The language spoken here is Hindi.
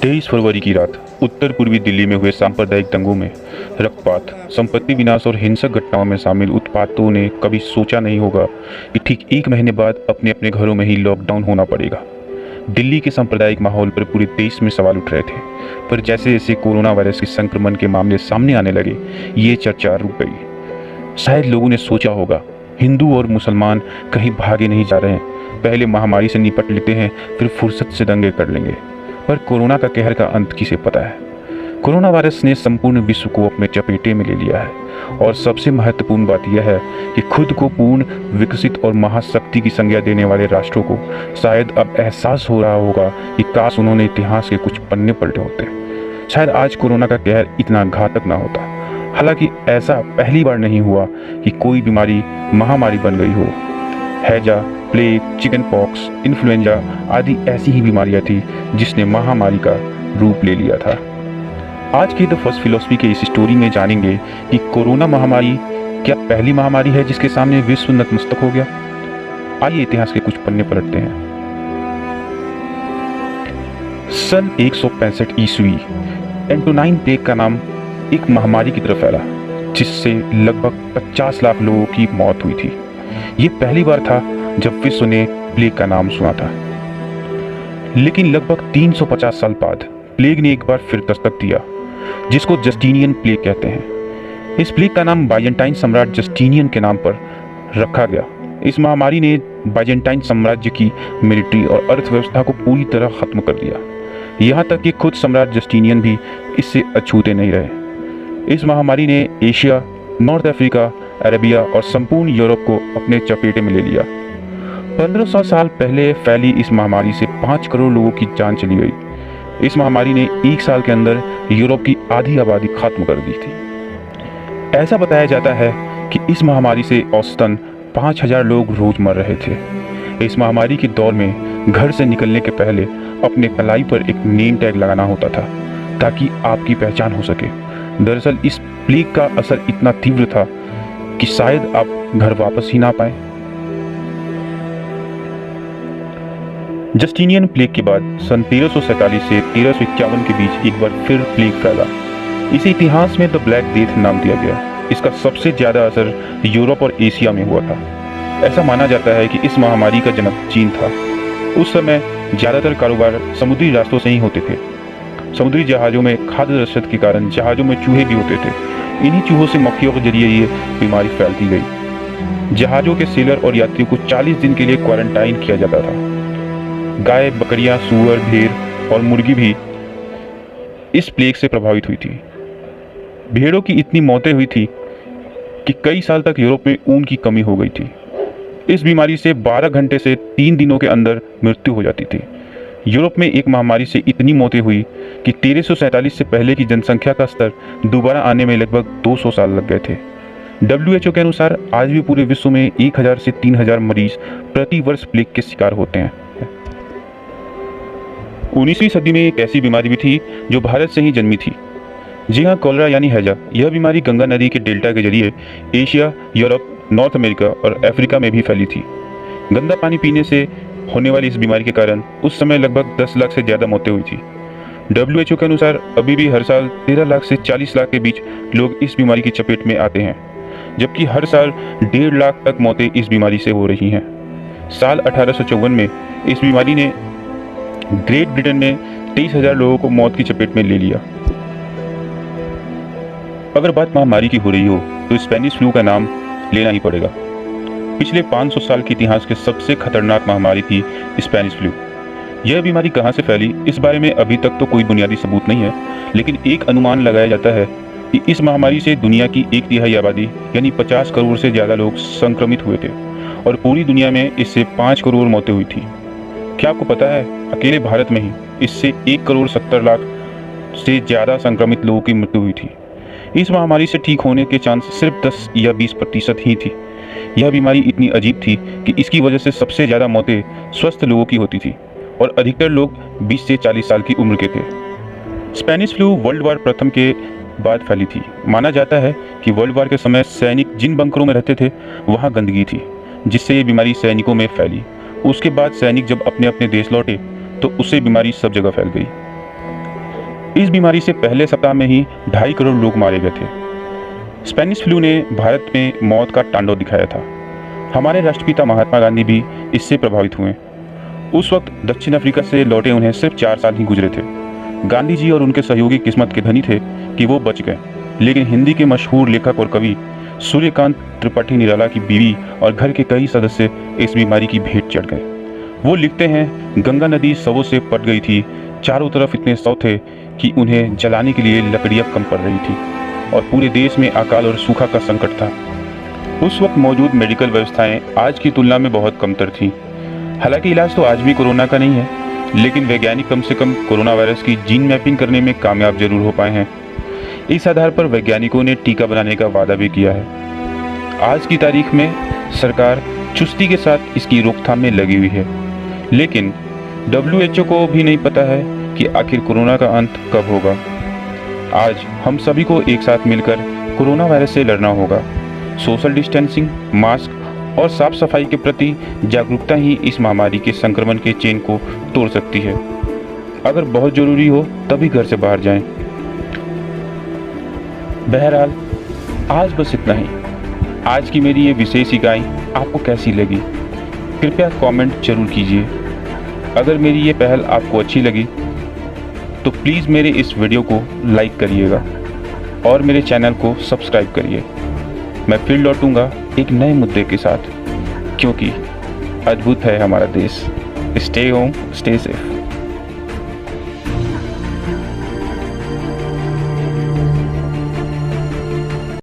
23 फरवरी की रात उत्तर पूर्वी दिल्ली में हुए सांप्रदायिक दंगों में रक्तपात, संपत्ति विनाश और हिंसक घटनाओं में शामिल उत्पातों ने कभी सोचा नहीं होगा कि ठीक एक महीने बाद अपने अपने घरों में ही लॉकडाउन होना पड़ेगा। दिल्ली के सांप्रदायिक माहौल पर पूरे देश में सवाल उठ रहे थे, पर जैसे जैसे कोरोना वायरस के संक्रमण के मामले सामने आने लगे, ये चर्चा रुक गई। शायद लोगों ने सोचा होगा, हिंदू और मुसलमान कहीं भागे नहीं जा रहे हैं, पहले महामारी से निपट लेते हैं, फिर फुर्सत से दंगे कर लेंगे। पर कोरोना का कहर का अंत किसे पता है। कोरोना वायरस ने संपूर्ण विश्व को अपने चपेटे में ले लिया है, और सबसे महत्वपूर्ण बात यह है कि खुद को पूर्ण विकसित और महाशक्ति की संज्ञा देने वाले राष्ट्रों को शायद अब एहसास हो रहा होगा कि काश उन्होंने इतिहास के कुछ पन्ने पलटे होते। शायद आज कोरोना का कहर इतना घातक ना होता। हालांकि ऐसा पहली बार नहीं हुआ कि कोई बीमारी महामारी बन गई हो। हैजा, प्लेग, चिकन पॉक्स, इन्फ्लुएंजा आदि ऐसी ही बीमारियां थी जिसने महामारी का रूप ले लिया था। आज की द फर्स्ट फिलॉसफी के इस स्टोरी में जानेंगे कि कोरोना महामारी क्या पहली महामारी है जिसके सामने विश्व नतमस्तक हो गया। आइए इतिहास के कुछ पन्ने पलटते हैं। सन 165 ईस्वी एंटोनाइन प्लेग का नाम एक महामारी की तरफ फैला, जिससे लगभग 50 लाख लोगों की मौत हुई थी। ये पहली बार था जब विश्व ने प्लेग का नाम सुना था। लेकिन लगभग 350 साल बाद प्लेग ने एक बार फिर दस्तक दिया, जिसको जस्टिनियन प्लेग कहते हैं। इस प्लेग का नाम बाइजेंटाइन सम्राट जस्टिनियन के नाम पर रखा गया। इस महामारी ने बाइजेंटाइन साम्राज्य की मिलिट्री और अर्थव्यवस्था को पूरी तरह खत्म कर दिया। यहाँ तक कि खुद सम्राट जस्टिनियन भी इससे अछूते नहीं रहे। इस महामारी ने एशिया, नॉर्थ अफ्रीका, अरेबिया और संपूर्ण यूरोप को अपने चपेटे में ले लिया। 1500 साल पहले फैली इस महामारी से 5 करोड़ लोगों की जान चली गई। इस महामारी ने एक साल के अंदर यूरोप की आधी आबादी खत्म कर दी थी। ऐसा बताया जाता है कि इस महामारी से औसतन 5000 लोग रोज मर रहे थे। इस महामारी के दौर में घर से निकलने के पहले अपने कलाई पर एक नेम टैग लगाना होता था, ताकि आपकी पहचान हो सके। दरअसल इस प्लेग का असर इतना तीव्र था कि शायद आप घर वापस ही ना पाए। जस्टिनियन प्लेग के बाद सन 1347 से 1351 के बीच एक बार फिर प्लेग फैला। इसे इतिहास में द ब्लैक डेथ नाम दिया गया। इसका सबसे ज्यादा असर यूरोप और एशिया में हुआ था। ऐसा माना जाता है कि इस महामारी का जनक चीन था। उस समय ज्यादातर कारोबार समुद्री रास्तों से ही होते थे। समुद्री जहाजों में खाद्य रसद के कारण जहाजों में चूहे भी होते थे। इन्हीं चूहों से मक्खियों के जरिए ये बीमारी फैलती गई। जहाजों के सेलर और यात्रियों को 40 दिन के लिए क्वारंटाइन किया जाता था। गाय, बकरियां, सूअर, भेड़ और मुर्गी भी इस प्लेग से प्रभावित हुई थी। भेड़ों की इतनी मौतें हुई थी कि कई साल तक यूरोप में ऊन की कमी हो गई थी। इस बीमारी से 12 घंटे से 3 दिनों के अंदर मृत्यु हो जाती थी। यूरोप में एक महामारी से इतनी मौतें हुई कि 1347 से पहले की जनसंख्या का स्तर दोबारा आने में लगभग 200 साल लग गए थे। WHO के अनुसार आज भी पूरे विश्व में 1000 से 3000 मरीज प्रति वर्ष प्लेग के शिकार होते हैं। 19वीं सदी में एक ऐसी बीमारी भी थी जो भारत से ही जन्मी थी। जी हाँ, कॉलरा यानी हैजा। यह बीमारी गंगा नदी के डेल्टा के जरिए एशिया, यूरोप, नॉर्थ अमेरिका और अफ्रीका में भी फैली थी। गंदा पानी पीने से होने वाली इस बीमारी के कारण उस समय लगभग 10 लाख से ज़्यादा मौतें हुई थी। WHO के अनुसार अभी भी हर साल 13 लाख से 40 लाख के बीच लोग इस बीमारी की चपेट में आते हैं, जबकि हर साल 1.5 लाख तक मौतें इस बीमारी से हो रही हैं। साल 1854 में इस बीमारी ने ग्रेट ब्रिटेन में 23,000 लोगों को मौत की चपेट में ले लिया। अगर बात महामारी की हो रही हो तो स्पेनिश फ्लू का नाम लेना ही पड़ेगा। पिछले 500 साल के इतिहास के सबसे खतरनाक महामारी थी स्पेनिश फ्लू। यह बीमारी कहां से फैली, इस बारे में अभी तक तो कोई बुनियादी सबूत नहीं है, लेकिन एक अनुमान लगाया जाता है कि इस महामारी से दुनिया की 1/3 आबादी यानी 50 करोड़ से ज़्यादा लोग संक्रमित हुए थे, और पूरी दुनिया में इससे 5 करोड़ मौतें हुई थी। क्या आपको पता है, अकेले भारत में ही इससे 1 करोड़ 70 लाख से ज़्यादा संक्रमित लोगों की मृत्यु हुई थी। इस महामारी से ठीक होने के चांस सिर्फ 10 या 20% ही थी। यह बीमारी इतनी अजीब थी कि इसकी वजह से सबसे ज़्यादा मौतें स्वस्थ लोगों की होती थी, और अधिकतर लोग 20 से 40 साल की उम्र के थे। स्पेनिश फ्लू वर्ल्ड वार प्रथम के बाद फैली थी। माना जाता है कि वर्ल्ड वार के समय सैनिक जिन बंकरों में रहते थे वहाँ गंदगी थी, जिससे ये बीमारी सैनिकों में फैली। उसके बाद सैनिक जब अपने अपने देश लौटे तो उससे बीमारी सब जगह फैल गई। इस बीमारी से पहले सप्ताह में ही 2.5 करोड़ लोग मारे गए थे। स्पेनिश फ्लू ने भारत में मौत का तांडव दिखाया था। हमारे राष्ट्रपिता महात्मा गांधी भी इससे प्रभावित हुए। उस वक्त दक्षिण अफ्रीका से लौटे उन्हें सिर्फ 4 साल ही गुजरे थे। गांधी जी और उनके सहयोगी किस्मत के धनी थे कि वो बच गए, लेकिन हिंदी के मशहूर लेखक और कवि सूर्यकांत त्रिपाठी निराला की बीवी और घर के कई सदस्य इस बीमारी की भेंट चढ़ गए। वो लिखते हैं, गंगा नदी शवों से पट गई थी, चारों तरफ इतने शव थे कि उन्हें जलाने के लिए लकड़ियाँ कम पड़ रही थी और पूरे देश में अकाल और सूखा का संकट था। उस वक्त मौजूद मेडिकल व्यवस्थाएं आज की तुलना में बहुत कमतर थीं। हालांकि इलाज तो आज भी कोरोना का नहीं है, लेकिन वैज्ञानिक कम से कम कोरोना वायरस की जीन मैपिंग करने में कामयाब जरूर हो पाए हैं। इस आधार पर वैज्ञानिकों ने टीका बनाने का वादा भी किया है। आज की तारीख में सरकार चुस्ती के साथ इसकी रोकथाम में लगी हुई है, लेकिन WHO को भी नहीं पता है कि आखिर कोरोना का अंत कब होगा। आज हम सभी को एक साथ मिलकर कोरोना वायरस से लड़ना होगा। सोशल डिस्टेंसिंग, मास्क और साफ सफाई के प्रति जागरूकता ही इस महामारी के संक्रमण के चेन को तोड़ सकती है। अगर बहुत ज़रूरी हो तभी घर से बाहर जाएं। बहरहाल आज बस इतना ही। आज की मेरी ये विशेष इकाई आपको कैसी लगी, कृपया कमेंट जरूर कीजिए। अगर मेरी ये पहल आपको अच्छी लगी तो प्लीज़ मेरे इस वीडियो को लाइक करिएगा और मेरे चैनल को सब्सक्राइब करिए। मैं फिर लौटूंगा एक नए मुद्दे के साथ, क्योंकि अद्भुत है हमारा देश। Stay home, stay safe.